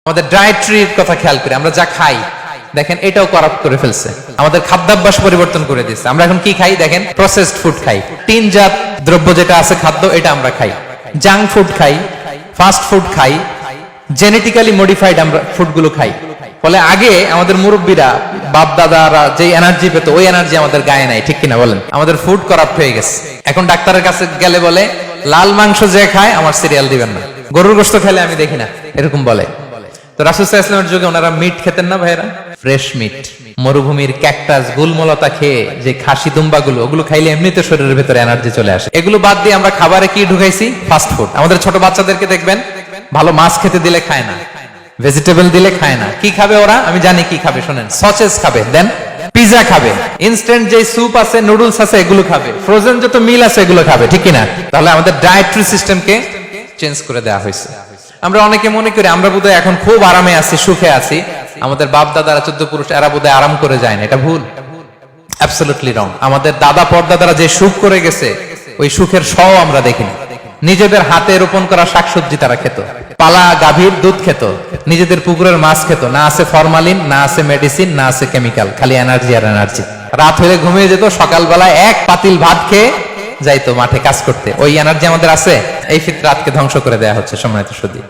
আমাদের ডায়েটরির কথা খেয়াল করি, আমরা যা খাই দেখেন এটাও করাপ্ট করে ফেলছে, আমাদের খাদ্যাভ্যাস পরিবর্তন করে দিচ্ছে। আমরা এখন কি খাই দেখেন, প্রসেসড ফুড খাই, টিনজাত দ্রব্য যেটা আছে খাদ্য এটা আমরা খাই, জাঙ্ক ফুড খাই, ফাস্ট ফুড খাই, জেনেটিক্যালি মডিফাইড আমরা ফুডগুলো খাই। ফলে আগে আমাদের মুরব্বীরা বাপ দাদারা যে এনার্জি পেত ওই এনার্জি আমাদের গায়ে নাই, ঠিক কিনা বলেন? আমাদের ফুড করাপ্ট হয়ে গেছে। এখন ডাক্তারের কাছে গেলে বলে লাল মাংস যে খায় আমার সিরিয়াল দিবেন না, গরুর গোশত খেলে আমি দেখি না, এরকম বলে। তো রাসূল সাল্লাল্লাহু আলাইহি ওয়াসাল্লামের যুগে ওনারা মিট খেতেন না ভাইরা, ফ্রেশ মিট, মরুভূমির ক্যাকটাস গুলমলতা খেয়ে যে খাসি দুম্বাগুলো, ওগুলো খাইলে এমনিতে শরীরের ভেতরে এনার্জি চলে আসে। এগুলো বাদ দিয়ে আমরা খাবারে কি ঢুকাইছি? Fast food. আমাদের ছোট বাচ্চাদেরকে দেখবেন ভালো মাছ খেতে দিলে খায় না, ভেজিটেবল দিলে খায় না। কি খাবে ওরা? আমি জানি কি খাবে, শোনেন। সসেজ খাবে, দেন পিজা খাবে, ইনস্ট্যান্ট যে স্যুপ আছে, নুডলস আছে, এগুলো খাবে, ফ্রোজেন যত মিল আছে এগুলো খাবে, ঠিক কিনা? তাহলে আমাদের ডায়েটরি সিস্টেমকে চেঞ্জ করে দেওয়া হয়েছে। আমরা অনেকে মনে করি আমরা বোধহয় এখন খুব আরামে আছি, সুখে আছি, আমাদের বাপ দাদারা 14 পুরুষ এরা বোধহয় আরাম করে যায় না। এটা ভুল, অ্যাবসলিউটলি রং। আমাদের দাদা পরদাদারা যে সুখ করে গেছে ওই সুখের সও আমরা দেখিনি। নিজেদের হাতে রোপণ করা শাকসবজি তারা খেত, পালা গাভীর দুধ খেত, নিজেদের পুকুরের মাছ খেত, না আছে ফরমালিন, না আছে মেডিসিন, না আছে কেমিক্যাল, খালি এনার্জি আর এনার্জি। রাত হলে ঘুমিয়ে যেত, সকালবেলায় এক পাতিল ভাত খেয়ে যাইতো মাঠে কাজ করতে। ওই এনার্জি আমাদের আছে। এই ফিতরাতকে ধ্বংস করে দেয়া হচ্ছে সম্মানিত সুধী।